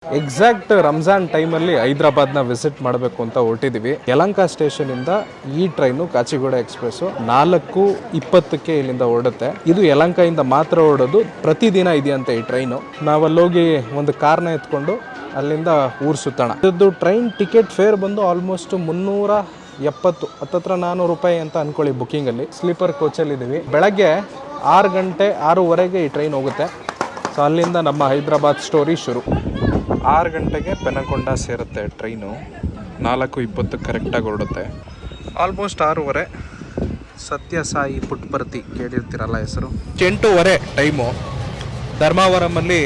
Exact Ramzan ಟೈಮಲ್ಲಿ ಹೈದರಾಬಾದ್ನ visit ಮಾಡಬೇಕು ಅಂತ ಹೊರಟಿದ್ದೀವಿ. ಯಲಹಂಕ ಸ್ಟೇಷನಿಂದ ಈ ಟ್ರೈನು ಕಾಚಿಗೂಡ ಎಕ್ಸ್ಪ್ರೆಸ್ಸು 4:20ಕ್ಕೆ ಇಲ್ಲಿಂದ ಹೊರಡುತ್ತೆ. ಇದು ಯಲಹಂಕದಿಂದ ಮಾತ್ರ ಹೊರಡೋದು, ಪ್ರತಿದಿನ ಇದೆಯಂತೆ ಈ ಟ್ರೈನು. ನಾವಲ್ಲೋಗಿ ಒಂದು ಕಾರ್ನ ಎತ್ಕೊಂಡು ಅಲ್ಲಿಂದ ಊರು ಸುತ್ತೋಣ. ಇದು ಟ್ರೈನ್ ಟಿಕೆಟ್ ಫೇರ್ ಬಂದು ಆಲ್ಮೋಸ್ಟ್ 370, ಹತ್ತತ್ರ 400 ರೂಪಾಯಿ ಅಂತ ಅನ್ಕೊಳ್ಳಿ ಬುಕ್ಕಿಂಗಲ್ಲಿ. ಸ್ಲೀಪರ್ ಕೋಚಲ್ಲಿ ಇದ್ದೀವಿ. ಬೆಳಗ್ಗೆ 6 ಗಂಟೆ 6:15ಗೆ ಈ ಟ್ರೈನ್ ಹೋಗುತ್ತೆ. ಸೊ ಅಲ್ಲಿಂದ ನಮ್ಮ ಹೈದರಾಬಾದ್ ಸ್ಟೋರಿ ಶುರು. 6 ಗಂಟೆಗೆ ಪೆನಕೊಂಡ ಸೇರುತ್ತೆ ಟ್ರೈನು. 4:20 ಕರೆಕ್ಟಾಗಿ ಹೊರಡುತ್ತೆ. ಆಲ್ಮೋಸ್ಟ್ 6:15. ಸತ್ಯ ಸಾಯಿ ಪುಟ್ಪರ್ತಿ ಕೇಳಿರ್ತೀರಲ್ಲ ಹೆಸರು. 8:15 ಟೈಮು. ಧರ್ಮಾವರಮಲ್ಲಿ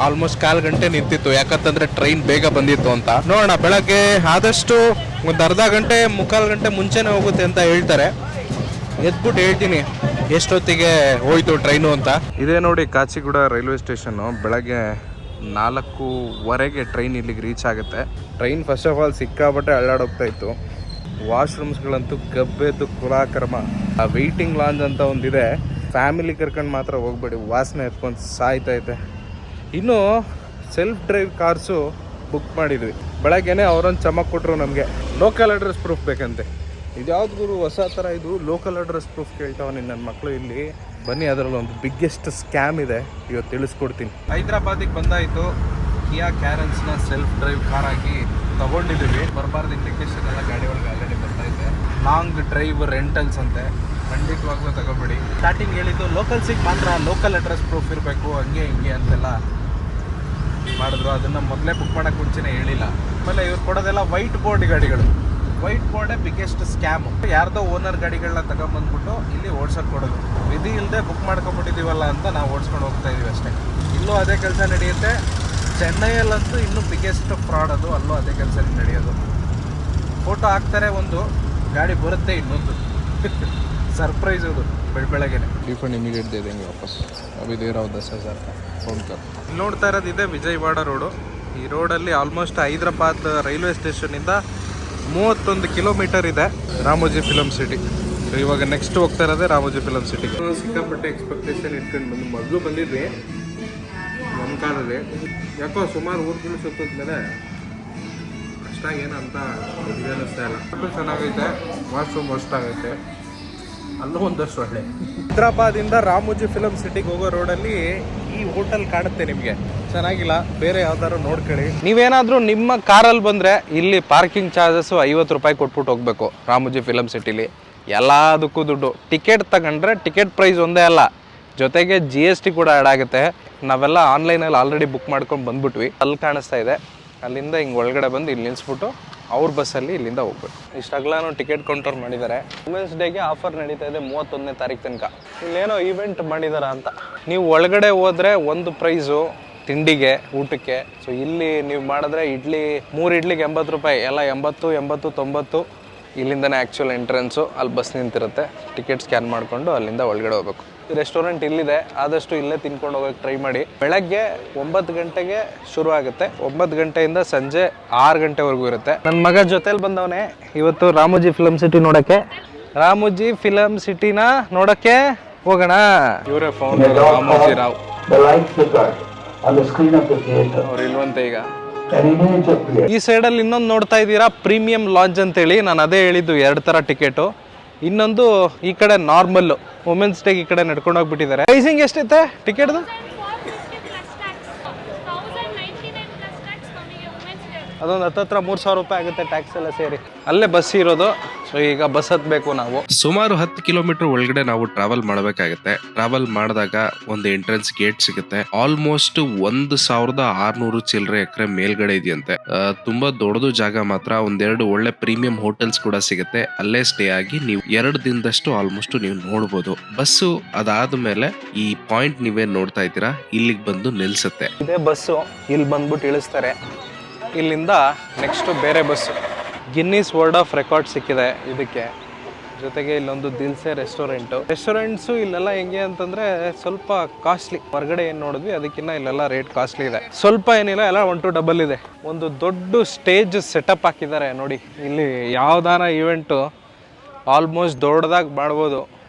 ಆಲ್ಮೋಸ್ಟ್ 1/4 ಗಂಟೆ ನಿಂತಿತ್ತು, ಯಾಕಂತಂದರೆ ಟ್ರೈನ್ ಬೇಗ ಬಂದಿತ್ತು ಅಂತ. ನೋಡೋಣ, ಬೆಳಗ್ಗೆ ಆದಷ್ಟು ಒಂದು ಅರ್ಧ ಗಂಟೆ 3/4 ಗಂಟೆ ಮುಂಚೆನೇ ಹೋಗುತ್ತೆ ಅಂತ ಹೇಳ್ತಾರೆ. ಎದ್ಬಿಟ್ಟು ಹೇಳ್ತೀನಿ ಎಷ್ಟೊತ್ತಿಗೆ ಹೋಯ್ತು ಟ್ರೈನು ಅಂತ. ಇದೇ ನೋಡಿ ಕಾಚಿಗೂಡ ರೈಲ್ವೆ ಸ್ಟೇಷನ್ನು. ಬೆಳಗ್ಗೆ 4:15ಗೆ ಟ್ರೈನ್ ಇಲ್ಲಿಗೆ ರೀಚ್ ಆಗುತ್ತೆ. ಟ್ರೈನ್ ಫಸ್ಟ್ ಆಫ್ ಆಲ್ ಸಿಕ್ಕಾಬಟ್ಟೆ ಅಳ್ಳಾಡೋಗ್ತಾ ಇತ್ತು. ವಾಶ್ರೂಮ್ಸ್ಗಳಂತೂ ಗಬ್ಬೆದ್ದು ಕುಲಾಕರ್ಮ. ಆ ವೆಯ್ಟಿಂಗ್ ಲಾಂಜ್ ಅಂತ ಒಂದಿದೆ, ಫ್ಯಾಮಿಲಿ ಕರ್ಕೊಂಡು ಮಾತ್ರ ಹೋಗ್ಬೇಡಿ, ವಾಸನೆ ಎತ್ಕೊಂಡು ಸಾಯ್ತೈತೆ. ಇನ್ನು ಸೆಲ್ಫ್ ಡ್ರೈವ್ ಕಾರ್ಸು ಬುಕ್ ಮಾಡಿದ್ವಿ. ಬೆಳಗ್ಗೆನೇ ಅವರೊಂದು ಚಮಕ್ ಕೊಟ್ಟರು ನಮಗೆ. ಲೋಕಲ್ ಅಡ್ರೆಸ್ ಪ್ರೂಫ್ ಬೇಕಂತೆ. ಇದ್ಯಾವ್ದು ಗುರು ಹೊಸ ಥರ ಇದು, ಲೋಕಲ್ ಅಡ್ರೆಸ್ ಪ್ರೂಫ್ ಕೇಳ್ತಾವೆ ನನ್ನ ಮಕ್ಕಳು ಇಲ್ಲಿ. ಬನ್ನಿ, ಅದರಲ್ಲಿ ಒಂದು ಬಿಗ್ಗೆಸ್ಟ್ ಸ್ಕ್ಯಾಮ್ ಇದೆ, ಇವತ್ತು ತಿಳಿಸ್ಕೊಡ್ತೀನಿ. ಹೈದರಾಬಾದಿಗೆ ಬಂದಾಯಿತು. ಕಿಯಾ ಕ್ಯಾರೆನ್ಸ್ನ ಸೆಲ್ಫ್ ಡ್ರೈವ್ ಕಾರಾಗಿ ತೊಗೊಂಡಿದ್ದೀವಿ. ಬರಬಾರ್ದು ಇಂಡಿಕೇಶನ್ ಎಲ್ಲ ಗಾಡಿ ಒಳಗೆ ಆಲ್ರೆಡಿ ಬರ್ತಾಯಿದೆ. ಲಾಂಗ್ ಡ್ರೈವ್ ರೆಂಟಲ್ಸ್ ಅಂತೆ, ಖಂಡಿತವಾಗ್ಲೂ ತಗೋಬೇಡಿ. ಸ್ಟಾರ್ಟಿಂಗ್ ಹೇಳಿದ್ದು ಲೋಕಲ್ಸಿಗೆ ಮಾತ್ರ ಲೋಕಲ್ ಅಡ್ರೆಸ್ ಪ್ರೂಫ್ ಇರಬೇಕು, ಹಂಗೆ ಹಿಂಗೆ ಅಂತೆಲ್ಲ ಮಾಡಿದ್ರು. ಅದನ್ನು ಮೊದಲೇ ಬುಕ್ ಮಾಡೋಕ್ಕೆ ಮುಂಚೆನೇ ಹೇಳಿಲ್ಲ. ಆಮೇಲೆ ಇವ್ರು ಕೊಡೋದೆಲ್ಲ ವೈಟ್ ಬೋರ್ಡ್ ಗಾಡಿಗಳು. ವೈಟ್ ಬೋರ್ಡೇ ಬಿಗ್ಗೆಸ್ಟ್ ಸ್ಕ್ಯಾಮು. ಯಾರ್ದೋ ಓನರ್ ಗಾಡಿಗಳನ್ನ ತಗೊಂಬಂದ್ಬಿಟ್ಟು ಇಲ್ಲಿ ಓಡ್ಸೋಕೆ ಕೊಡೋದು. ವಿಧಿ ಇಲ್ಲದೆ ಬುಕ್ ಮಾಡ್ಕೊಂಡ್ಬಿಟ್ಟಿದ್ದೀವಲ್ಲ ಅಂತ ನಾವು ಓಡಿಸ್ಕೊಂಡು ಹೋಗ್ತಾ ಇದೀವಿ ಅಷ್ಟೇ. ಇಲ್ಲೂ ಅದೇ ಕೆಲಸ ನಡೆಯುತ್ತೆ. ಚೆನ್ನೈಯಲ್ಲಂತೂ ಇನ್ನೂ ಬಿಗ್ಗೆಸ್ಟ್ ಫ್ರಾಡ್ ಅದು. ಅಲ್ಲೂ ಅದೇ ಕೆಲಸ ನಡೆಯೋದು. ಫೋಟೋ ಹಾಕ್ತಾರೆ ಒಂದು, ಗಾಡಿ ಬರುತ್ತೆ ಇನ್ನೊಂದು. ಸರ್ಪ್ರೈಸ್ ಅದು ಬೆಳಗ್ಗೆನೆ. ರಿಫಂಡ್ ಇಮಿಡಿಯೇಟ್ ದೇ ದೇಂಗೆ ವಾಪಸ್. ಅಭಿ ದೇ ರहा हूं 10,000 का ಫೋನ್ ಕರ್. ನೋಡ್ತಾ ಇರೋದು ಇದೆ ವಿಜಯವಾಡ ರೋಡು. ಈ ರೋಡಲ್ಲಿ ಆಲ್ಮೋಸ್ಟ್ ಹೈದರಾಬಾದ್ ರೈಲ್ವೆ ಸ್ಟೇಷನಿಂದ 31 ಕಿಲೋಮೀಟರ್ ಇದೆ ರಾಮೋಜಿ ಫಿಲಮ್ ಸಿಟಿ. ಇವಾಗ ನೆಕ್ಸ್ಟ್ ಹೋಗ್ತಾ ಇರೋದೇ ರಾಮೋಜಿ ಫಿಲಮ್ ಸಿಟಿಗೆ. ಸಿಕ್ಕಾಪಟ್ಟೆ ಎಕ್ಸ್ಪೆಕ್ಟೇಷನ್ ಇಟ್ಕೊಂಡು ಬಂದು ಮೊದಲು ಬಂದಿದ್ವಿ ನಮ್ಮ ಕಾಲದಲ್ಲಿ. ಯಾಕೋ ಸುಮಾರು ಊರುಗಳು ಸುತ್ತಿದ್ಮೇಲೆ ಅಷ್ಟಾಗೇನು ಅಂತ ಅನ್ನಿಸ್ತಾ ಇಲ್ಲ. ಚೆನ್ನಾಗೈತೆ, ವಾಶ್ರೂಮ್ ಅಷ್ಟಾಗೈತೆ, ಅಲ್ಲೂ ಒಂದಷ್ಟು ಒಳ್ಳೆ. ಹೈದರಾಬಾದಿಂದ ರಾಮೋಜಿ ಫಿಲಮ್ ಸಿಟಿಗೆ ಹೋಗೋ ರೋಡಲ್ಲಿ ಈ ಹೋಟೆಲ್ ಕಾಣುತ್ತೆ ನಿಮಗೆ. ಚೆನ್ನಾಗಿಲ್ಲ, ಬೇರೆ ಯಾವ್ದಾದ್ರು ನೋಡ್ಕೊಳ್ಳಿ. ನೀವೇನಾದರೂ ನಿಮ್ಮ ಕಾರಲ್ಲಿ ಬಂದರೆ ಇಲ್ಲಿ ಪಾರ್ಕಿಂಗ್ ಚಾರ್ಜಸ್ಸು 50 ರೂಪಾಯಿ ಕೊಟ್ಬಿಟ್ಟು ಹೋಗಬೇಕು ರಾಮೋಜಿ ಫಿಲಮ್ ಸಿಟಿಲಿ. ಎಲ್ಲದಕ್ಕೂ ದುಡ್ಡು. ಟಿಕೆಟ್ ತಗೊಂಡ್ರೆ ಟಿಕೆಟ್ ಪ್ರೈಸ್ ಒಂದೇ ಅಲ್ಲ, ಜೊತೆಗೆ GST ಕೂಡ ಆ್ಯಡ್ ಆಗುತ್ತೆ. ನಾವೆಲ್ಲ ಆನ್ಲೈನಲ್ಲಿ ಆಲ್ರೆಡಿ ಬುಕ್ ಮಾಡ್ಕೊಂಡು ಬಂದ್ಬಿಟ್ವಿ. ಅಲ್ಲಿ ಕಾಣಿಸ್ತಾ ಇದೆ, ಅಲ್ಲಿಂದ ಹಿಂಗೆ ಒಳಗಡೆ ಬಂದು ಇಲ್ಲಿ ನಿಲ್ಲಿಸ್ಬಿಟ್ಟು ಅವ್ರ ಬಸ್ಸಲ್ಲಿ ಇಲ್ಲಿಂದ ಹೋಗ್ಬೇಕು. ಇಷ್ಟಾಗ್ಲಾನು ಟಿಕೆಟ್ ಕೌಂಟರ್ ಮಾಡಿದ್ದಾರೆ. ವುಮೆನ್ಸ್ ಡೇಗೆ ಆಫರ್ ನಡೀತಾ ಇದೆ 31ನೇ ತಾರೀಕು ತನಕ. ಇಲ್ಲೇನೋ ಈವೆಂಟ್ ಮಾಡಿದಾರ ಅಂತ. ನೀವು ಒಳಗಡೆ ಹೋದರೆ ಒಂದು ಪ್ರೈಸು ತಿಂಡಿಗೆ, ಊಟಕ್ಕೆ. ಸೊ ಇಲ್ಲಿ ನೀವು ಮಾಡಿದ್ರೆ ಇಡ್ಲಿ 3 ಇಡ್ಲಿಗೆ 80 ರೂಪಾಯಿ, ಎಲ್ಲ 80, 80, 90. ಇಲ್ಲಿಂದನೇ ಆ್ಯಕ್ಚುಲ್ ಎಂಟ್ರೆನ್ಸು. ಅಲ್ಲಿ ಬಸ್ ನಿಂತಿರುತ್ತೆ. ಟಿಕೆಟ್ ಸ್ಕ್ಯಾನ್ ಮಾಡಿಕೊಂಡು ಅಲ್ಲಿಂದ ಒಳಗಡೆ ಹೋಗ್ಬೇಕು. ರೆಸ್ಟೋರೆಂಟ್ ಇಲ್ಲಿದೆ, ಆದಷ್ಟು ಇಲ್ಲೇ ತಿನ್ಕೊಂಡು ಹೋಗೋಕ್ಕೆ ಟ್ರೈ ಮಾಡಿ. ಬೆಳಗ್ಗೆ 9 ಗಂಟೆಗೆ ಶುರು ಆಗುತ್ತೆ. 9 ಗಂಟೆಯಿಂದ ಸಂಜೆ 6 ಗಂಟೆವರೆಗೂ ಇರುತ್ತೆ. ನನ್ನ ಮಗ ಜೊತೆಲಿ ಬಂದವನೇ ಇವತ್ತು ರಾಮೋಜಿ ಫಿಲಮ್ ಸಿಟಿ ನೋಡೋಕ್ಕೆ. ರಾಮೋಜಿ ಫಿಲಮ್ ಸಿಟಿನ ನೋಡೋಕ್ಕೆ ಹೋಗೋಣ. ಇವರೇ ಫೌಂಡರ್ ರಾಮೋಜಿ ರಾವ್. ಅವ್ರು ಇಲ್ವಂತೆ ಈಗ. ಈ ಸೈಡಲ್ಲಿ ಇನ್ನೊಂದು ನೋಡ್ತಾ ಇದ್ದೀರಾ, ಪ್ರೀಮಿಯಂ ಲಾಡ್ಜ್ ಅಂತೇಳಿ. ನಾನು ಅದೇ ಹೇಳಿದ್ದು, 2 ಥರ ಟಿಕೆಟು. ಇನ್ನೊಂದು ಈ ಕಡೆ ನಾರ್ಮಲ್ಲು, ವುಮೆನ್ಸ್ ಡೇಗೆ ಈ ಕಡೆ ನಡ್ಕೊಂಡು ಹೋಗ್ಬಿಟ್ಟಿದ್ದಾರೆ. ಪ್ರೈಸಿಂಗ್ ಎಷ್ಟೈತೆ ಟಿಕೆಟ್ದು? ಅದೊಂದು ಹತ್ತತ್ರ 3,000 ರೂಪಾಯಿ ಆಗುತ್ತೆ, ಟ್ಯಾಕ್ಸ್ ಎಲ್ಲ ಸೇರಿ. ಅಲ್ಲೇ ಬಸ್ ಇರೋದು. ಸೊ ಈಗ ಬಸ್ ಹತ್ಬೇಕು ನಾವು. ಸುಮಾರು 10 ಕಿಲೋಮೀಟರ್ ಒಳಗಡೆ ನಾವು ಟ್ರಾವೆಲ್ ಮಾಡಬೇಕಾಗುತ್ತೆ. ಟ್ರಾವೆಲ್ ಮಾಡಿದಾಗ ಒಂದು ಎಂಟ್ರೆನ್ಸ್ ಗೇಟ್ ಸಿಗುತ್ತೆ. ಆಲ್ಮೋಸ್ಟ್ 1,600 ಚಿಲ್ಲರೆ ಎಕರೆ ಮೇಲ್ಗಡೆ ಇದೆಯಂತೆ. ತುಂಬಾ ದೊಡ್ಡದು ಜಾಗ ಮಾತ್ರ. ಒಂದೆರಡು ಒಳ್ಳೆ ಪ್ರೀಮಿಯಂ ಹೋಟೆಲ್ಸ್ ಕೂಡ ಸಿಗುತ್ತೆ. ಅಲ್ಲೇ ಸ್ಟೇ ಆಗಿ ನೀವು 2 ದಿನದಷ್ಟು ಆಲ್ಮೋಸ್ಟ್ ನೀವು ನೋಡ್ಬೋದು. ಬಸ್ಸು ಅದಾದ್ಮೇಲೆ ಈ ಪಾಯಿಂಟ್ ನೀವೇನ್ ನೋಡ್ತಾ ಇದ್ದೀರಾ, ಇಲ್ಲಿಗೆ ಬಂದು ನಿಲ್ಸುತ್ತೆ. ಇದೇ ಬಸ್ಸು, ಇಲ್ಲಿ ಬಂದ್ಬಿಟ್ಟು ಇಳಿಸ್ತಾರೆ. ಇಲ್ಲಿಂದ ನೆಕ್ಸ್ಟು ಬೇರೆ bus. Guinness world of record ಸಿಕ್ಕಿದೆ ಇದಕ್ಕೆ. ಜೊತೆಗೆ ಇಲ್ಲೊಂದು ದಿಲ್ಸೆ ರೆಸ್ಟೋರೆಂಟ್ಸು ಇಲ್ಲೆಲ್ಲ ಹೆಂಗೆ ಅಂತಂದರೆ ಸ್ವಲ್ಪ ಕಾಸ್ಟ್ಲಿ. ಹೊರಗಡೆ ಏನು ನೋಡಿದ್ವಿ ಅದಕ್ಕಿಂತ ಇಲ್ಲೆಲ್ಲ ರೇಟ್ ಕಾಸ್ಟ್ಲಿ ಇದೆ. ಸ್ವಲ್ಪ ಏನಿಲ್ಲ, ಎಲ್ಲ 1 to ಡಬಲ್ ಇದೆ. ಒಂದು ದೊಡ್ಡ ಸ್ಟೇಜ್ ಸೆಟಪ್ ಹಾಕಿದ್ದಾರೆ ನೋಡಿ. ಇಲ್ಲಿ ಯಾವ್ದಾನ ಇವೆಂಟು ಆಲ್ಮೋಸ್ಟ್ ದೊಡ್ಡದಾಗಿ ಮಾಡ್ಬೋದು.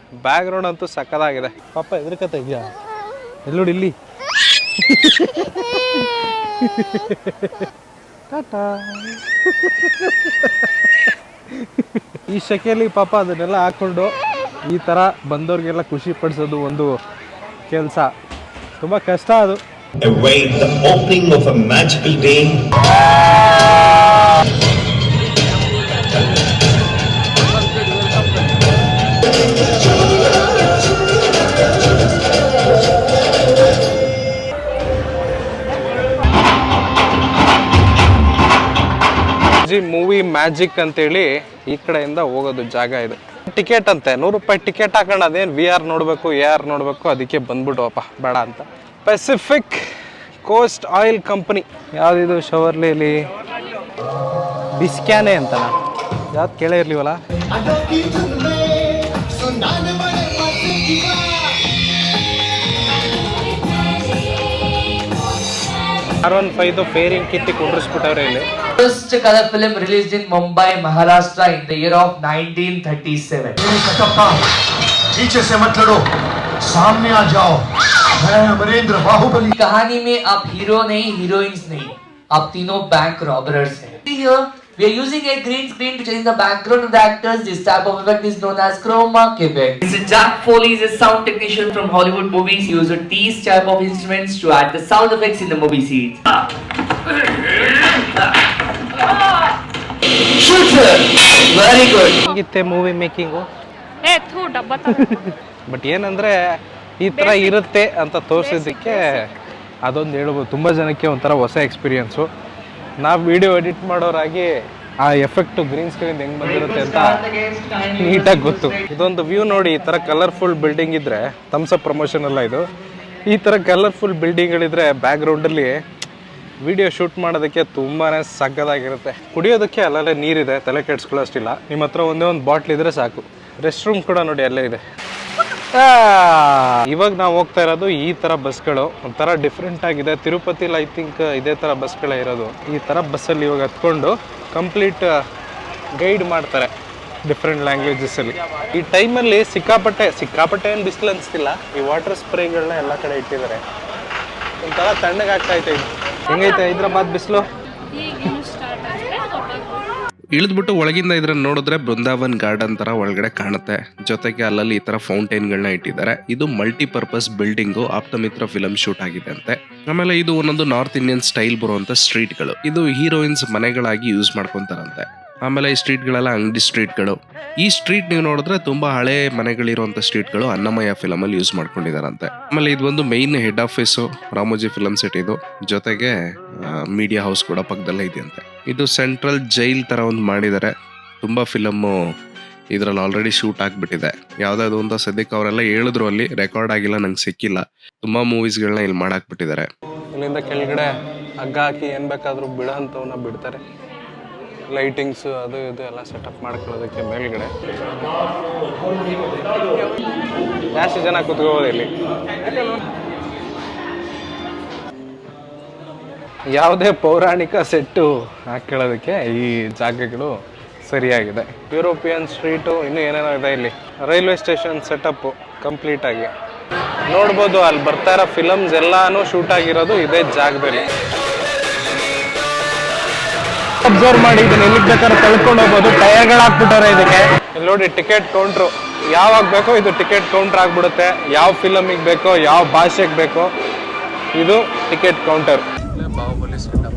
ಬ್ಯಾಕ್ ಗ್ರೌಂಡ್ ಅಂತೂ ಸಕ್ಕದಾಗಿದೆ. ಪಾಪ ಎದುರುಕತೆ ಇದೆಯಾ? ಎಲ್ಲಿ ನೋಡಿ ಇಲ್ಲಿ ಟಾಟಾ. ಈ ಶೆಕೆಯಲ್ಲಿ ಪಾಪ ಅದನ್ನೆಲ್ಲ ಹಾಕ್ಕೊಂಡು ಈ ಥರ ಬಂದವ್ರಿಗೆಲ್ಲ ಖುಷಿ ಪಡಿಸೋದು ಒಂದು ಕೆಲಸ, ತುಂಬ ಕಷ್ಟ ಅದು. Await the opening of a magical day. Movie magic ಅಂತೇಳಿ ಈ ಕಡೆಯಿಂದ ಹೋಗೋದು ಜಾಗ ಇದೆ. ಟಿಕೆಟ್ ಅಂತೆ 100 ರೂಪಾಯಿ ಟಿಕೆಟ್ ಹಾಕೊಂಡು ಅದೇನು VR ನೋಡಬೇಕು AR ನೋಡಬೇಕು, ಅದಕ್ಕೆ ಬಂದ್ಬಿಟ್ಟವಪ್ಪ ಬೇಡ ಅಂತ. ಪೆಸಿಫಿಕ್ ಕೋಸ್ಟ್ ಆಯಿಲ್ ಕಂಪನಿ ಯಾವುದಿದು ಶವರ್ಲೇಲಿ ಬಿಸ್ಕ್ಯಾನೆ ಅಂತನಾ, ಯಾವ್ದು ಕೇಳೇ ಇರ್ಲಿವಲ್ಲ. R15 ಫೇರಿಂಗ್ ಕಿತ್ತಿ ಕುಂಡ್ರಿಸ್ಬಿಟ್ಟವ್ರೆ ಇಲ್ಲಿ. First color film released in Mumbai, Maharashtra in the year of 1937. पीछे से मत लड़ो, सामने आ जाओ, मैं अमरेंद्र बाहुबली. कहानी में आप हीरो नहीं, हीरोइंस नहीं, आप तीनों बैंक रॉबर्स हैं. Here we are using a green screen to change the background of the actors. This type of effect is known as chroma key effect. Jack Foley is a sound technician from Hollywood movies. He used these type of instruments to add the sound effects in the movie scenes. Shoot sir, very good. ಹೇಗಿತ್ತೆ movie making? But ಏನಂದ್ರೆ ಈ ಥರ ಇರುತ್ತೆ ಅಂತ ತೋರಿಸೋದಕ್ಕೆ ಅದೊಂದು ಹೇಳ್ಬೋದು. ತುಂಬ ಜನಕ್ಕೆ ಒಂಥರ ಹೊಸ ಎಕ್ಸ್ಪೀರಿಯನ್ಸು. ನಾವು ವಿಡಿಯೋ ಎಡಿಟ್ ಮಾಡೋರಾಗಿ ಆ ಎಫೆಕ್ಟು ಗ್ರೀನ್ ಸ್ಕ್ರೀನ್ ಹೆಂಗೆ ಬಂದಿರುತ್ತೆ ಅಂತ ನೀಟಾಗಿ ಗೊತ್ತು. ಇದೊಂದು ವ್ಯೂ ನೋಡಿ, ಈ ಥರ ಕಲರ್ಫುಲ್ ಬಿಲ್ಡಿಂಗ್ ಇದ್ದರೆ, ಥಮ್ಸಪ್ ಪ್ರಮೋಷನ್ ಅಲ್ಲ ಇದು, ಈ ಥರ ಕಲರ್ಫುಲ್ ಬಿಲ್ಡಿಂಗ್ಗಳಿದ್ರೆ ಬ್ಯಾಕ್ಗ್ರೌಂಡಲ್ಲಿ ವಿಡಿಯೋ ಶೂಟ್ ಮಾಡೋದಕ್ಕೆ ತುಂಬಾ ಸಕ್ಕದಾಗಿರುತ್ತೆ. ಕುಡಿಯೋದಕ್ಕೆ ಅಲ್ಲಲ್ಲೇ ನೀರಿದೆ, ತಲೆ ಕೆಡ್ಸ್ಕೊಳ್ಳೋಷ್ಟಿಲ್ಲ. ನಿಮ್ಮ ಹತ್ರ ಒಂದೇ ಒಂದು ಬಾಟ್ಲ್ ಇದ್ರೆ ಸಾಕು. ರೆಸ್ಟ್ ರೂಮ್ ಕೂಡ ನೋಡಿ ಅಲ್ಲೇ ಇದೆ. ಇವಾಗ ನಾವು ಹೋಗ್ತಾ ಇರೋದು ಈ ಥರ ಬಸ್ಗಳು, ಒಂಥರ ಡಿಫ್ರೆಂಟ್ ಆಗಿದೆ. ತಿರುಪತಿಲಿ ಐ ಥಿಂಕ್ ಇದೇ ಥರ ಬಸ್ಗಳೇ ಇರೋದು. ಈ ಥರ ಬಸ್ಸಲ್ಲಿ ಇವಾಗ ಹತ್ಕೊಂಡು ಕಂಪ್ಲೀಟ್ ಗೈಡ್ ಮಾಡ್ತಾರೆ ಡಿಫ್ರೆಂಟ್ ಲ್ಯಾಂಗ್ವೇಜಸ್ಸಲ್ಲಿ. ಈ ಟೈಮಲ್ಲಿ ಸಿಕ್ಕಾಪಟ್ಟೆ ಏನು ಬಿಸಿಲು ಅನಿಸ್ತಿಲ್ಲ. ಈ ವಾಟರ್ ಸ್ಪ್ರೇಗಳನ್ನ ಎಲ್ಲ ಕಡೆ ಇಟ್ಟಿದ್ದಾರೆ. ಒಂಥರ ತಣ್ಣಗಾಗ್ತಾ ಐತೆ. ಹೆಂಗೈತೆ ಹೈದ್ರಾಬಾದ್ ಬಿಸಿಲು? ಇಳಿದ್ಬಿಟ್ಟು ಒಳಗಿಂದ ಇದ್ರನ್ನ ನೋಡಿದ್ರೆ ಬೃಂದಾವನ್ ಗಾರ್ಡನ್ ತರ ಒಳಗಡೆ ಕಾಣುತ್ತೆ. ಜೊತೆಗೆ ಅಲ್ಲಲ್ಲಿ ಈ ತರ ಫೌಂಟೈನ್ಗಳನ್ನ ಇಟ್ಟಿದ್ದಾರೆ. ಇದು ಮಲ್ಟಿಪರ್ಪಸ್ ಬಿಲ್ಡಿಂಗು, ಆಪ್ತಮಿತ್ರ ಫಿಲಂ ಶೂಟ್ ಆಗಿದೆ ಅಂತೆ. ಆಮೇಲೆ ಇದು ಒಂದೊಂದು ನಾರ್ತ್ ಇಂಡಿಯನ್ ಸ್ಟೈಲ್ ಬರುವಂತ ಸ್ಟ್ರೀಟ್ಗಳು. ಇದು ಹೀರೋಯಿನ್ಸ್ ಮನೆಗಳಾಗಿ ಯೂಸ್ ಮಾಡ್ಕೊಂತಾರಂತೆ. ಆಮೇಲೆ ಈ ಸ್ಟ್ರೀಟ್ಗಳೆಲ್ಲ ಅಂಗಡಿ ಸ್ಟ್ರೀಟ್ಗಳು. ಈ ಸ್ಟ್ರೀಟ್ ನೀವು ನೋಡಿದ್ರೆ ತುಂಬಾ ಹಳೆ ಮನೆಗಳಿರುವಂತ ಸ್ಟ್ರೀಟ್ಗಳು ಅನ್ನಮಯ್ಯ ಫಿಲಮ್ ಅಲ್ಲಿ ಯೂಸ್ ಮಾಡ್ಕೊಂಡಿದಾರಂತೆ. ಆಮೇಲೆ ಇದೊಂದು main head office Ramoji film city ಇದು. ಜೊತೆಗೆ ಮೀಡಿಯಾ ಹೌಸ್ ಕೂಡ ಪಕ್ಕದಲ್ಲೇ ಇದೆಯಂತೆ. ಇದು ಸೆಂಟ್ರಲ್ ಜೈಲ್ ತರ ಒಂದು ಮಾಡಿದ್ದಾರೆ. ತುಂಬಾ ಫಿಲಮ್ಮು ಇದ್ರಲ್ಲಿ ಆಲ್ರೆಡಿ ಶೂಟ್ ಆಗ್ಬಿಟ್ಟಿದೆ. ಯಾವ್ದಾದ್ರು ಅಂತ ಸದ್ಯಕ್ಕೆ ಅವರೆಲ್ಲ ಹೇಳಿದ್ರು, ಅಲ್ಲಿ ರೆಕಾರ್ಡ್ ಆಗಿಲ್ಲ, ನಂಗೆ ಸಿಕ್ಕಿಲ್ಲ. ತುಂಬಾ ಮೂವೀಸ್ಗಳನ್ನ ಇಲ್ಲಿ ಮಾಡಾಕ್ಬಿಟ್ಟಿದ್ದಾರೆ. ಇಲ್ಲಿಂದ ಕೆಳಗಡೆ ಹಗ್ಗ ಹಾಕಿ ಏನ್ ಬೇಕಾದ್ರೂ ಬಿಡೋಂಥವನ್ನ ಬಿಡ್ತಾರೆ. ಲೈಟಿಂಗ್ಸ್ ಅದು ಇದು ಎಲ್ಲ ಸೆಟಪ್ ಮಾಡ್ಕೊಳ್ಳೋದಕ್ಕೆ ಮೇಲ್ಗಡೆ ಜಾಸ್ತಿ ಜನ ಕೂತ್ಕೋಬೋದು. ಇಲ್ಲಿ ಯಾವುದೇ ಪೌರಾಣಿಕ ಸೆಟ್ಟು ಹಾಕೊಳ್ಳೋದಕ್ಕೆ ಈ ಜಾಗಗಳು ಸರಿಯಾಗಿದೆ. ಯುರೋಪಿಯನ್ ಸ್ಟ್ರೀಟು ಇನ್ನೂ ಏನೇನೋ ಇದೆ. ಇಲ್ಲಿ ರೈಲ್ವೆ ಸ್ಟೇಷನ್ ಸೆಟಪ್ ಕಂಪ್ಲೀಟ್ ಆಗಿ ನೋಡ್ಬೋದು. ಅಲ್ಲಿ ಬರ್ತಾ ಇರೋ ಫಿಲಮ್ಸ್ ಎಲ್ಲಾನು ಶೂಟ್ ಆಗಿರೋದು ಇದೇ ಜಾಗದಲ್ಲಿ. ಅಬ್ಸರ್ವ್ ಮಾಡಿ, ಇದನ್ನ ಎಲ್ಲಿಗೆ ಬೇಕಾದ್ರೆ ತಳ್ಕೊಂಡು ಹೋಗ್ಬೋದು. ಟೈರ್ಗಳು ಹಾಕ್ಬಿಟ್ಟಾರೆ ಇದಕ್ಕೆ. ಇಲ್ಲಿ ನೋಡಿ ಟಿಕೆಟ್ ಕೌಂಟ್ರು, ಯಾವಾಗ ಬೇಕೋ ಇದು ಟಿಕೆಟ್ ಕೌಂಟರ್ ಆಗ್ಬಿಡುತ್ತೆ. ಯಾವ ಫಿಲಮಿಗೆ ಬೇಕೋ, ಯಾವ ಭಾಷೆಗೆ ಬೇಕೋ ಇದು ticket counter. Baahubali setup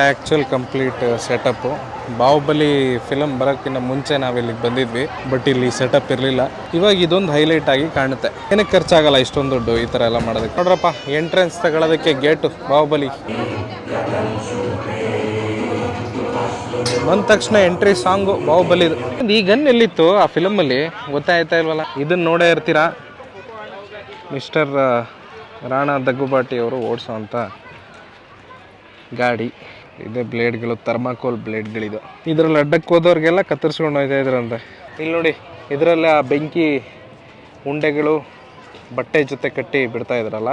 actual complete setup. Baahubali film ಬರೋಕ್ಕಿಂತ ಮುಂಚೆ ನಾವಿಲ್ಲಿಗೆ ಬಂದಿದ್ವಿ, ಬಟ್ ಇಲ್ಲಿ ಸೆಟಪ್ ಇರಲಿಲ್ಲ. ಇವಾಗ ಇದೊಂದು ಹೈಲೈಟ್ ಆಗಿ ಕಾಣುತ್ತೆ. ಏನಕ್ಕೆ ಖರ್ಚಾಗಲ್ಲ ಇಷ್ಟೊಂದು ದುಡ್ಡು ಈ ಥರ ಎಲ್ಲ ಮಾಡೋದಕ್ಕೆ. ನೋಡ್ರಪ್ಪ, ಎಂಟ್ರೆನ್ಸ್ ತಗೊಳ್ಳೋದಕ್ಕೆ ಗೇಟು ಬಾಹುಬಲಿ ಬಂದ ತಕ್ಷಣ ಎಂಟ್ರಿ ಸಾಂಗು ಬಾಹುಬಲಿದು. ಈ ಗನ್ ಎಲ್ಲಿತ್ತು ಆ ಫಿಲಮಲ್ಲಿ ಗೊತ್ತಾಯ್ತಾ ಇಲ್ವಲ್ಲ. ಇದನ್ನ ನೋಡೇ ಇರ್ತೀರಾ. ಮಿಸ್ಟರ್ ರಾಣಾ ದಗ್ಗುಬಾಟಿ ಅವರು ಓಡಿಸೋವಂಥ ಗಾಡಿ. ಇದೇ ಬ್ಲೇಡ್ಗಳು, ಥರ್ಮಾಕೋಲ್ ಬ್ಲೇಡ್ಗಳಿದು. ಇದರಲ್ಲಿ ಅಡ್ಡಕ್ಕೆ ಹೋದವ್ರಿಗೆಲ್ಲ ಕತ್ತರಿಸ್ಕೊಂಡು ಹೋಗ್ತಾ ಇದ್ರಂತೆ. ಇಲ್ಲಿ ನೋಡಿ, ಇದರಲ್ಲೇ ಆ ಬೆಂಕಿ ಉಂಡೆಗಳು ಬಟ್ಟೆ ಜೊತೆ ಕಟ್ಟಿ ಬಿಡ್ತಾ ಇದ್ರಲ್ಲ,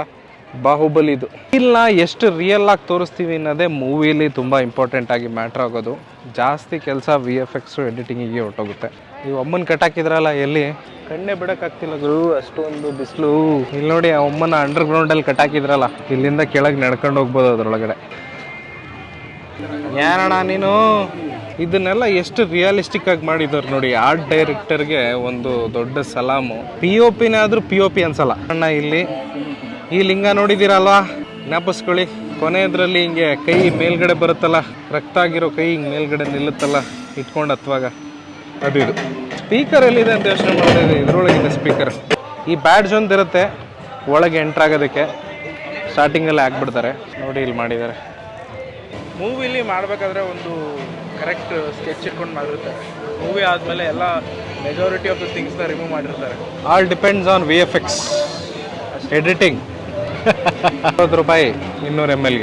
ಬಾಹುಬಲಿದು ಇಲ್ಲ ಎಷ್ಟು ರಿಯಲ್ ಆಗಿ ತೋರಿಸ್ತೀವಿ ಅನ್ನೋದೇ ಮೂವಿಲಿ ತುಂಬ ಇಂಪಾರ್ಟೆಂಟ್ ಆಗಿ ಮ್ಯಾಟ್ರ್ ಆಗೋದು. ಜಾಸ್ತಿ ಕೆಲಸ VFX ಎಡಿಟಿಂಗಿಗೆ ಹೊರಟೋಗುತ್ತೆ. ನೀವು ಅಮ್ಮನ ಕಟ್ಟಾಕಿದ್ರಲ್ಲ, ಎಲ್ಲಿ ಕಣ್ಣೇ ಬಿಡೋಕ್ಕಾಗ್ತಿಲ್ಲ ಗುರು, ಅಷ್ಟೊಂದು ಬಿಸಿಲು. ಇಲ್ಲಿ ನೋಡಿ ಆ ಅಮ್ಮನ ಅಂಡರ್ಗ್ರೌಂಡಲ್ಲಿ ಕಟ್ಟಾಕಿದ್ರಲ್ಲ, ಇಲ್ಲಿಂದ ಕೆಳಗೆ ನಡ್ಕೊಂಡು ಹೋಗ್ಬೋದು ಅದ್ರೊಳಗಡೆ. ಯಾರಣ್ಣ ನೀನು? ಇದನ್ನೆಲ್ಲ ಎಷ್ಟು ರಿಯಲಿಸ್ಟಿಕ್ ಆಗಿ ಮಾಡಿದ್ದಾರೆ ನೋಡಿ. ಆರ್ಟ್ ಡೈರೆಕ್ಟರ್ಗೆ ಒಂದು ದೊಡ್ಡ ಸಲಾಮು. POPನೇ ಆದರೂ POP ಅನ್ಸಲ್ಲ ಅಣ್ಣ. ಇಲ್ಲಿ ಈ ಲಿಂಗ ನೋಡಿದ್ದೀರಲ್ವಾ, ಜ್ಞಾಪಿಸ್ಕೊಳ್ಳಿ. ಕೊನೆಯದ್ರಲ್ಲಿ ಹಿಂಗೆ ಕೈ ಮೇಲ್ಗಡೆ ಬರುತ್ತಲ್ಲ, ರಕ್ತ ಆಗಿರೋ ಕೈ ಹಿಂಗೆ ಮೇಲ್ಗಡೆ ನಿಲ್ಲುತ್ತಲ್ಲ ಇಟ್ಕೊಂಡು ಹತ್ತುವಾಗ, ಅದು ಇದು. ಸ್ಪೀಕರ್ ಎಲ್ಲಿದೆ ಅಂತ ಯೋಚನೆ ಮಾಡಿದೆ. ಇದರೊಳಗಿದೆ ಸ್ಪೀಕರ್. ಈ ಬ್ಯಾಡ್ಜ್ ಒಂದು ಇರುತ್ತೆ ಒಳಗೆ ಎಂಟ್ರಾಗೋದಕ್ಕೆ, ಸ್ಟಾರ್ಟಿಂಗಲ್ಲಿ ಹಾಕ್ಬಿಡ್ತಾರೆ ನೋಡಿ. ಇಲ್ಲಿ ಮಾಡಿದ್ದಾರೆ. ಮೂವಿಲಿ ಮಾಡಬೇಕಾದ್ರೆ ಒಂದು ಕರೆಕ್ಟ್ ಸ್ಕೆಚ್ ಇಟ್ಕೊಂಡು ಮಾಡಿರ್ತಾರೆ. ಮೂವಿ ಆದಮೇಲೆ ಎಲ್ಲ ಮೆಜಾರಿಟಿ ಆಫ್ ದ ಥಿಂಗ್ಸ್ನ ರಿಮೂವ್ ಮಾಡಿರ್ತಾರೆ. All depends on VFX editing. 50 ರೂಪಾಯಿ 200 ml.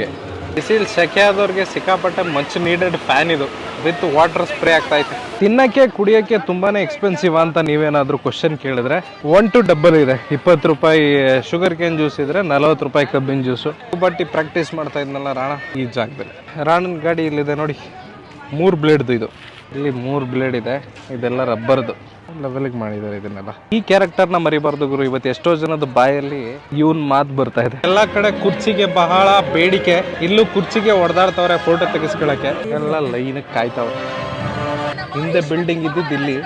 ಬಿಸಿಲು ಸೆಕೆ ಆದವ್ರಿಗೆ ಸಿಕ್ಕಾಪಟ್ಟೆ ಮಚ್ ನೀಡೆಡ್ ಫ್ಯಾನ್ ಇದು. ವಿತ್ ವಾಟರ್ ಸ್ಪ್ರೇ ಆಗ್ತೈತೆ. ತಿನ್ನಕ್ಕೆ ಕುಡಿಯೋಕ್ಕೆ ತುಂಬಾ ಎಕ್ಸ್ಪೆನ್ಸಿವ್ ಅಂತ ನೀವೇನಾದರೂ ಕ್ವಶನ್ ಕೇಳಿದ್ರೆ 1 to double ಇದೆ. 20 ರೂಪಾಯಿ ಶುಗರ್ ಕೇನ್ ಜ್ಯೂಸ್ ಇದ್ರೆ 40 ರೂಪಾಯಿ ಕಬ್ಬಿನ ಜ್ಯೂಸು. ಬಟ್ ಈ ಪ್ರಾಕ್ಟೀಸ್ ಮಾಡ್ತಾ ಇದ್ನಲ್ಲ ರಾಣ ಈ ಜಾಗದಲ್ಲಿ. ರಾಣನ ಗಾಡಿ ಇಲ್ಲಿದೆ ನೋಡಿ, 3 ಬ್ಲೇಡ್ದು ಇದು. ಇಲ್ಲಿ 3 ಬ್ಲೇಡ್ ಇದೆ. ಇದೆಲ್ಲ ರಬ್ಬರ್ದು ಲೆವೆಲ್ಗೆ ಮಾಡಿದ್ದಾರೆ ಇದನ್ನೆಲ್ಲ. ಈ ಕ್ಯಾರೆಕ್ಟರ್ನ ಮರಿಬಾರ್ದು ಗುರು. ಇವತ್ತು ಎಷ್ಟೋ ಜನದ ಬಾಯಲ್ಲಿ ಇವನ್ ಮಾತು ಬರ್ತಾ ಇದೆ. ಎಲ್ಲ ಕಡೆ ಕುರ್ಚಿಗೆ ಬಹಳ ಬೇಡಿಕೆ. ಇಲ್ಲೂ ಕುರ್ಚಿಗೆ ಹೊಡೆದಾಡ್ತವ್ರೆ ಫೋಟೋ ತೆಗೆಸ್ಕೊಳಕ್ಕೆ. ಎಲ್ಲ ಲೈನ್ ಕಾಯ್ತವ್ರೆ. ಹಿಂದೆ ಬಿಲ್ಡಿಂಗ್ ಇದ್ದಿದ್ದು ಇಲ್ಲಿ,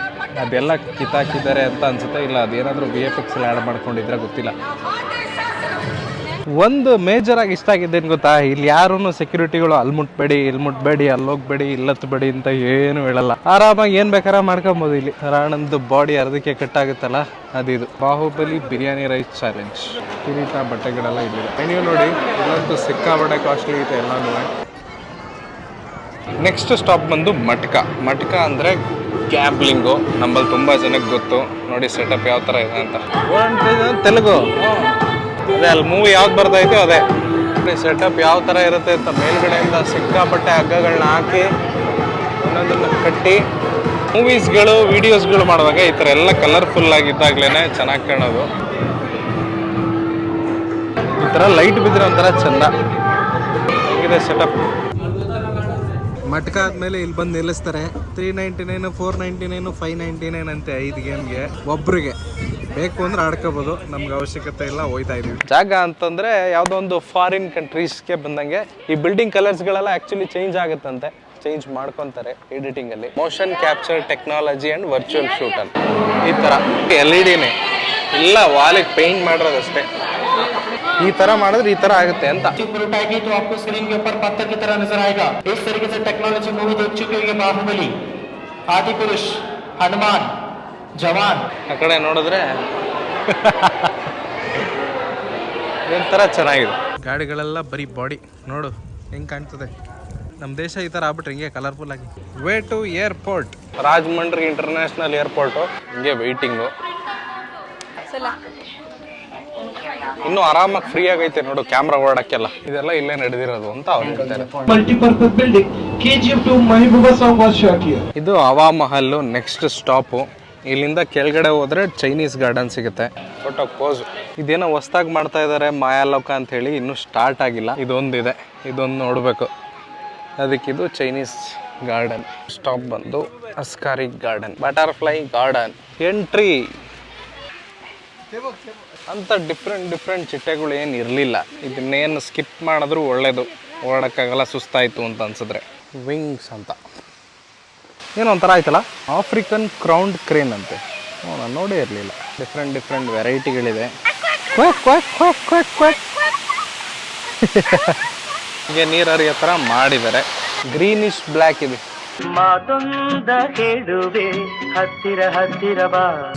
ಅದೆಲ್ಲ ಕಿತ್ತಾಕಿದ್ದಾರೆ ಅಂತ ಅನ್ಸುತ್ತೆ. ಇಲ್ಲ ಅದೇನಾದರೂ VFX ಆ್ಯಡ್ ಮಾಡ್ಕೊಂಡಿದ್ರೆ ಗೊತ್ತಿಲ್ಲ. ಒಂದು ಮೇಜರ್ ಆಗಿ ಇಷ್ಟ ಆಗಿದ್ದೇನು ಗೊತ್ತಾ, ಇಲ್ಲಿ ಯಾರೂ ಸೆಕ್ಯೂರಿಟಿಗಳು ಅಲ್ಲಿ ಮುಟ್ಬೇಡಿ, ಇಲ್ಲಿ ಮುಟ್ಬೇಡಿ, ಅಲ್ಲಿ ಹೋಗ್ಬೇಡಿ, ಇಲ್ಲತ್ಬೇಡಿ ಅಂತ ಏನು ಹೇಳಲ್ಲ. ಆರಾಮಾಗಿ ಏನು ಬೇಕಾರ ಮಾಡ್ಕೊಬೋದು. ಇಲ್ಲಿ ರಾಣಂದು ಬಾಡಿ ಅರ್ಧಕ್ಕೆ ಕಟ್ಟಾಗುತ್ತಲ್ಲ, ಅದಿದು. Baahubali biryani rice challenge. ಕಿರೀಟ ಬಟ್ಟೆಗಳೆಲ್ಲ ಇಲ್ಲಿದೆ. ನೀವು ನೋಡಿ, ಇಲ್ಲಂತೂ ಸಿಕ್ಕಾಬಟ್ಟೆ ಕಾಸ್ಟ್ಲಿ ಐತೆ ಎಲ್ಲನೂ. ನೆಕ್ಸ್ಟ್ ಸ್ಟಾಪ್ ಬಂದು ಮಟ್ಕ. ಮಟ್ಕ ಅಂದರೆ ಗ್ಯಾಬ್ಲಿಂಗು. ನಮ್ಮಲ್ಲಿ ತುಂಬ ಜನಕ್ಕೆ ಗೊತ್ತು ನೋಡಿ ಸೆಟಪ್ ಯಾವ ಥರ ಇದೆ ಅಂತ. ತೆಲುಗು ಅದೇ, ಅಲ್ಲಿ ಮೂವಿ ಯಾವ್ದು ಬರ್ತೈತೆ ಅದೇ. ಸೆಟಪ್ ಯಾವ ಥರ ಇರುತ್ತೆ ಅಂತ ಮೇಲ್ಗಡೆಯಿಂದ ಸಿಕ್ಕಾಪಟ್ಟೆ ಹಗ್ಗಗಳನ್ನ ಹಾಕಿ ಒಂದೊಂದನ್ನು ಕಟ್ಟಿ ಮೂವೀಸ್ಗಳು ವಿಡಿಯೋಸ್ಗಳು ಮಾಡುವಾಗ ಈ ಥರ ಎಲ್ಲ ಕಲರ್ಫುಲ್ ಆಗಿದ್ದಾಗಲೇ ಚೆನ್ನಾಗಿ ಕಾಣೋದು. ಈ ಥರ ಲೈಟ್ ಬಿದ್ದರೆ ಒಂಥರ ಚಂದ. ಹೀಗಿದೆ ಸೆಟಪ್. ಮಟ್ಕ ಆದಮೇಲೆ ಇಲ್ಲಿ ಬಂದು ನಿಲ್ಲಿಸ್ತಾರೆ. 399, 499, 599 ಅಂತೆ 5 ಗೇಮ್ಗೆ ಒಬ್ರಿಗೆ. ಬೇಕು ಅಂದ್ರೆ ಆಡ್ಕೋಬೋದು, ನಮ್ಗೆ ಅವಶ್ಯಕತೆ ಇಲ್ಲ, ಹೋಯ್ತಾ ಇದೀವಿ. ಜಾಗ ಅಂತಂದ್ರೆ ಯಾವುದೋ ಒಂದು ಫಾರಿನ್ ಕಂಟ್ರೀಸ್ಗೆ ಬಂದಂಗೆ. ಈ ಬಿಲ್ಡಿಂಗ್ ಕಲರ್ಸ್ಗಳೆಲ್ಲ ಆ್ಯಕ್ಚುಲಿ ಚೇಂಜ್ ಆಗುತ್ತಂತೆ, ಚೇಂಜ್ ಮಾಡ್ಕೊತಾರೆ ಎಡಿಟಿಂಗಲ್ಲಿ. Motion capture technology and virtual shoot ಅಂತ ಈ ಥರ. LED ಇಲ್ಲ, ವಾಲಿಗೆ ಪೇಂಟ್ ಮಾಡಿರೋದಷ್ಟೇ. ಈ ತರ ಮಾಡಿದ್ರೆ ಈ ತರ ಆಗುತ್ತೆ ಅಂತ. ಬಾಹುಬಲಿ, ಆದಿಪುರುಷ್, ಹನುಮಾನ್, ಜವಾನ್. ಆ ಕಡೆ ನೋಡಿದ್ರೆ ಒಂಥರ ಚೆನ್ನಾಗಿದೆ. ಗಾಡಿಗಳೆಲ್ಲ ಬರೀ ಬಾಡಿ ನೋಡು ಹೆಂಗೆ ಕಾಣ್ತದೆ. ನಮ್ಮ ದೇಶ ಈ ಥರ ಆಗ್ಬಿಟ್ರೆ ಹಿಂಗೆ ಕಲರ್ಫುಲ್ ಆಗಿ. Way to airport, Rajahmundry international airport. ಹಿಂಗೆ ವೆಯ್ಟಿಂಗು. ಇನ್ನು ಆರಾಮಾಗಿ ಫ್ರೀ ಆಗೈತೆ ನೋಡು, ಕ್ಯಾಮ್ರಾ ಓಡಕ್ಕೆಲ್ಲ. ಇದೆಲ್ಲ ಇಲ್ಲೇ ನಡೆದಿರೋದು ಅಂತ ಅವ್ರು ಹೇಳ್ತಾರೆ. Multipurpose building, KGF 2 Mehbooba song was shot here. ಇದು ಹವಾ ಮಹಲ್ ನೆಕ್ಸ್ಟ್ ಸ್ಟಾಪು. ಇಲ್ಲಿಂದ ಕೆಳಗಡೆ ಹೋದ್ರೆ ಚೈನೀಸ್ ಗಾರ್ಡನ್ ಸಿಗುತ್ತೆ. Photo pose. ಇದೇನೋ ಹೊಸ್ದಾಗಿ ಮಾಡ್ತಾ ಇದ್ದಾರೆ ಮಾಯಾಲೋಕ ಅಂತ ಹೇಳಿ, ಇನ್ನೂ ಸ್ಟಾರ್ಟ್ ಆಗಿಲ್ಲ. ಇದೊಂದಿದೆ, ಇದೊಂದು ನೋಡಬೇಕು. ಅದಕ್ಕಿದು ಚೈನೀಸ್ ಗಾರ್ಡನ್. ಸ್ಟಾಪ್ ಬಂದು Askari garden, butterfly garden. Entry ಅಂತ ಡಿಫ್ರೆಂಟ್ ಚಿಟ್ಟೆಗಳು ಏನು ಇರಲಿಲ್ಲ. ಇದನ್ನೇನು ಸ್ಕಿಪ್ ಮಾಡಿದ್ರು ಒಳ್ಳೇದು, ಓಡೋಕ್ಕಾಗಲ್ಲ ಸುಸ್ತಾಯಿತು ಅಂತ ಅನ್ಸಿದ್ರೆ. ವಿಂಗ್ಸ್ ಅಂತ ಏನೋ ಒಂಥರ ಆಯ್ತಲ್ಲ, ಆಫ್ರಿಕನ್ ಕ್ರೌಂಡ್ ಕ್ರೇನ್ ಅಂತೆ. ನಾನು ನೋಡೇ ಇರಲಿಲ್ಲ. ಡಿಫ್ರೆಂಟ್ ವೆರೈಟಿಗಳಿದೆ. ಹೀಗೆ ನೀರು ಹರಿಯೋ ಥರ ಮಾಡಿದ್ದಾರೆ. ಗ್ರೀನಿಶ್ ಬ್ಲ್ಯಾಕ್ ಇದೆ.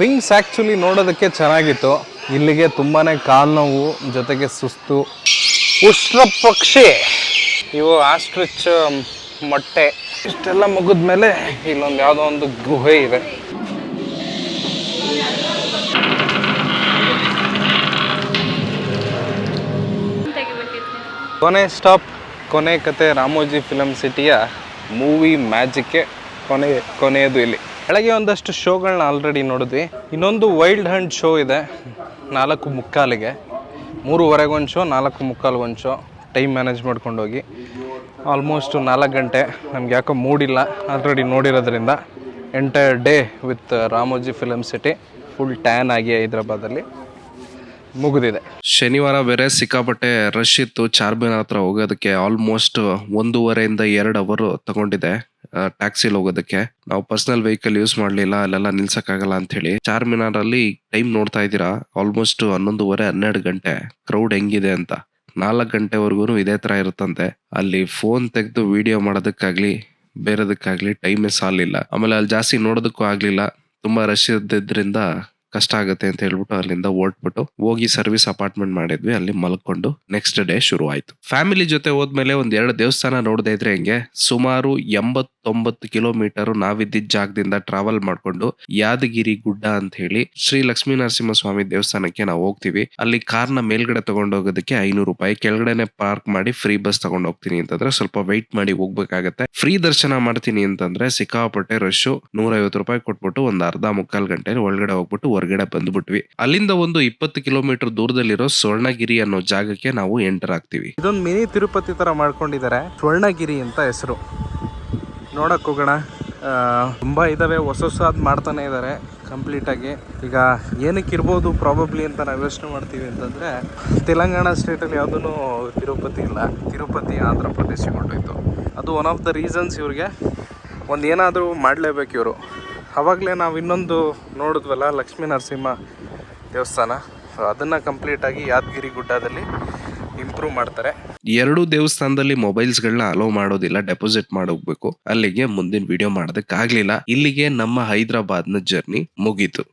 ವಿಂಗ್ಸ್ ಆ್ಯಕ್ಚುಲಿ ನೋಡೋದಕ್ಕೆ ಚೆನ್ನಾಗಿತ್ತು. ಇಲ್ಲಿಗೆ ತುಂಬಾನೇ ಕಾಲು ನೋವು ಜೊತೆಗೆ ಸುಸ್ತು. ಉಷ್ಟ್ರ ಪಕ್ಷಿ ಇವು ಆಸ್ಟ್ರಿಚ್ ಮೊಟ್ಟೆ. ಇಷ್ಟೆಲ್ಲ ಮುಗಿದ್ಮೇಲೆ ಇಲ್ಲೊಂದು ಯಾವುದೋ ಒಂದು ಗುಹೆ ಇದೆ. ಕೊನೆ ಸ್ಟಾಪ್, ಕೊನೆ ಕತೆ ರಾಮೋಜಿ ಫಿಲಮ್ ಸಿಟಿಯ ಮೂವಿ ಮ್ಯಾಜಿಕ್ಕೆ ಕೊನೆಯದು ಇಲ್ಲಿ. ಬೆಳಗ್ಗೆ ಒಂದಷ್ಟು ಶೋಗಳನ್ನ ಆಲ್ರೆಡಿ ನೋಡಿದ್ವಿ. ಇನ್ನೊಂದು ವೈಲ್ಡ್ ಹಂಟ್ ಶೋ ಇದೆ 4:45ಗೆ. 3:15 ಒಂದು ಶೋ, 4:45 ಒಂದು ಶೋ. ಟೈಮ್ ಮ್ಯಾನೇಜ್ ಮಾಡ್ಕೊಂಡು ಹೋಗಿ ಆಲ್ಮೋಸ್ಟ್ 4 ಗಂಟೆ. ನಮ್ಗೆ ಯಾಕೋ ಮೂಡಿಲ್ಲ, ಆಲ್ರೆಡಿ ನೋಡಿರೋದ್ರಿಂದ. Entire day with Ramoji film city full tan ಆಗಿ ಹೈದ್ರಾಬಾದಲ್ಲಿ ಮುಗಿದಿದೆ. ಶನಿವಾರ ಬೇರೆ ಸಿಕ್ಕಾಪಟ್ಟೆ ರಶ್ ಇತ್ತು. ಚಾರ್ಮಿನಾರ್ ಹತ್ರ ಹೋಗೋದಕ್ಕೆ ಆಲ್ಮೋಸ್ಟ್ 1.5 to 2 ಅವರ್ ತಗೊಂಡಿದೆ ಟ್ಯಾಕ್ಸಿಲಿ ಹೋಗೋದಕ್ಕೆ. ನಾವು ಪರ್ಸನಲ್ ವೆಹಿಕಲ್ ಯೂಸ್ ಮಾಡಲಿಲ್ಲ, ಅಲ್ಲೆಲ್ಲ ನಿಲ್ಸಕ್ಕಾಗಲ್ಲ ಅಂತ ಹೇಳಿ. ಚಾರ್ಮಿನಾರ್ ಅಲ್ಲಿ ಟೈಮ್ ನೋಡ್ತಾ ಇದ್ದೀರಾ, ಆಲ್ಮೋಸ್ಟ್ 11:30-12 ಗಂಟೆ. ಕ್ರೌಡ್ ಹೆಂಗಿದೆ ಅಂತ. 4 ಗಂಟೆವರೆಗೂ ಇದೇ ತರ ಇರುತ್ತಂತೆ. ಅಲ್ಲಿ ಫೋನ್ ತೆಗೆದು ವಿಡಿಯೋ ಮಾಡೋದಕ್ಕಾಗ್ಲಿ ಬೇರೆದಕ್ಕಾಗ್ಲಿ ಟೈಮೇ ಸಾಲಿಲ್ಲ. ಆಮೇಲೆ ಅಲ್ಲಿ ಜಾಸ್ತಿ ನೋಡೋದಕ್ಕೂ ಆಗ್ಲಿಲ್ಲ, ತುಂಬಾ ರಶ್ ಇದ್ದಿದ್ರಿಂದ ಕಷ್ಟ ಆಗುತ್ತೆ ಅಂತ ಹೇಳ್ಬಿಟ್ಟು ಅಲ್ಲಿಂದ ಓಡ್ಬಿಟ್ಟು ಹೋಗಿ ಸರ್ವಿಸ್ ಅಪಾರ್ಟ್ಮೆಂಟ್ ಮಾಡಿದ್ವಿ. ಅಲ್ಲಿ ಮಲ್ಕೊಂಡು ನೆಕ್ಸ್ಟ್ ಡೇ ಶುರು ಆಯ್ತು. ಫ್ಯಾಮಿಲಿ ಜೊತೆ ಹೋದ್ಮೇಲೆ 1-2 ದೇವಸ್ಥಾನ ನೋಡದೇ ಇದ್ರೆ ಹೆಂಗೆ. ಸುಮಾರು 89 ಕಿಲೋಮೀಟರ್ ನಾವಿದ್ದಿದ್ದ ಜಾಗದಿಂದ ಟ್ರಾವೆಲ್ ಮಾಡ್ಕೊಂಡು ಯಾದಗಿರಿ ಗುಡ್ಡ ಅಂತ ಹೇಳಿ ಶ್ರೀ ಲಕ್ಷ್ಮೀ ನರಸಿಂಹ ಸ್ವಾಮಿ ದೇವಸ್ಥಾನಕ್ಕೆ ನಾವು ಹೋಗ್ತೀವಿ. ಅಲ್ಲಿ ಕಾರ್ನ ಮೇಲ್ಗಡೆ ತಗೊಂಡೋಗೋದಕ್ಕೆ 500 ರೂಪಾಯಿ, ಕೆಳಗಡೆನೆ ಪಾರ್ಕ್ ಮಾಡಿ ಫ್ರೀ ಬಸ್ ತಗೊಂಡ್ ಹೋಗ್ತೀನಿ ಅಂತಂದ್ರೆ ಸ್ವಲ್ಪ ವೆಯ್ಟ್ ಮಾಡಿ ಹೋಗ್ಬೇಕಾಗತ್ತೆ. ಫ್ರೀ ದರ್ಶನ ಮಾಡ್ತೀನಿ ಅಂತಂದ್ರೆ ಸಿಕ್ಕಾಪಟ್ಟೆ ರಶ್. 150 ರೂಪಾಯಿ ಕೊಟ್ಬಿಟ್ಟು ಒಂದು ಅರ್ಧ-ಮುಕ್ಕಾಲ್ ಗಂಟೆ ಒಳಗಡೆ ಹೋಗ್ಬಿಟ್ಟು ಹೊರಗಡೆ ಬಂದ್ಬಿಟ್ವಿ. ಅಲ್ಲಿಂದ ಒಂದು 20 ಕಿಲೋಮೀಟರ್ ದೂರದಲ್ಲಿರೋ ಸ್ವರ್ಣಗಿರಿ ಅನ್ನೋ ಜಾಗಕ್ಕೆ ನಾವು ಎಂಟರ್ ಆಗ್ತೀವಿ. ಇದೊಂದು ಮಿನಿ ತಿರುಪತಿ ತರ ಮಾಡ್ಕೊಂಡಿದ್ದಾರೆ. ಸ್ವರ್ಣಗಿರಿ ಅಂತ ಹೆಸರು. ನೋಡಕ್ ಹೋಗೋಣ. ತುಂಬಾ ಇದಾವೆ, ಹೊಸದ್ ಮಾಡ್ತಾನೆ ಇದ್ದಾರೆ ಕಂಪ್ಲೀಟ್ ಆಗಿ. ಈಗ ಏನಕ್ಕೆ ಇರ್ಬೋದು ಪ್ರಾಬಬ್ಲಿ ಅಂತ ನಾವು ಯೋಚನೆ ಮಾಡ್ತೀವಿ ಅಂತಂದ್ರೆ, ತೆಲಂಗಾಣ ಸ್ಟೇಟಲ್ಲಿ ಯಾವುದೂ ತಿರುಪತಿ ಇಲ್ಲ. ತಿರುಪತಿ ಆಂಧ್ರ ಪ್ರದೇಶಕ್ಕೆ ಹೊರಟೋಯ್ತು. ಅದು ಒನ್ ಆಫ್ ದ ರೀಸನ್ಸ್. ಇವ್ರಿಗೆ ಒಂದು ಏನಾದರೂ ಮಾಡಲೇಬೇಕು ಇವರು. ಅವಾಗಲೇ ನಾವು ಇನ್ನೊಂದು ನೋಡಿದ್ವಲ್ಲ, ಲಕ್ಷ್ಮೀ ನರಸಿಂಹ ದೇವಸ್ಥಾನ, ಅದನ್ನು ಕಂಪ್ಲೀಟಾಗಿ ಯಾದಗಿರಿ ಗುಡ್ಡದಲ್ಲಿ ಇಂಪ್ರೂವ್ ಮಾಡ್ತಾರೆ. 2 ದೇವಸ್ಥಾನದಲ್ಲಿ ಮೊಬೈಲ್ಸ್ಗಳನ್ನ ಅಲೋ ಮಾಡೋದಿಲ್ಲ, ಡೆಪಾಸಿಟ್ ಮಾಡೋಗ್ಬೇಕು. ಅಲ್ಲಿಗೆ ಮುಂದಿನ ವಿಡಿಯೋ ಮಾಡೋದಕ್ಕಾಗಲಿಲ್ಲ. ಇಲ್ಲಿಗೆ ನಮ್ಮ ಹೈದರಾಬಾದ್ನ ಜರ್ನಿ ಮುಗೀತು.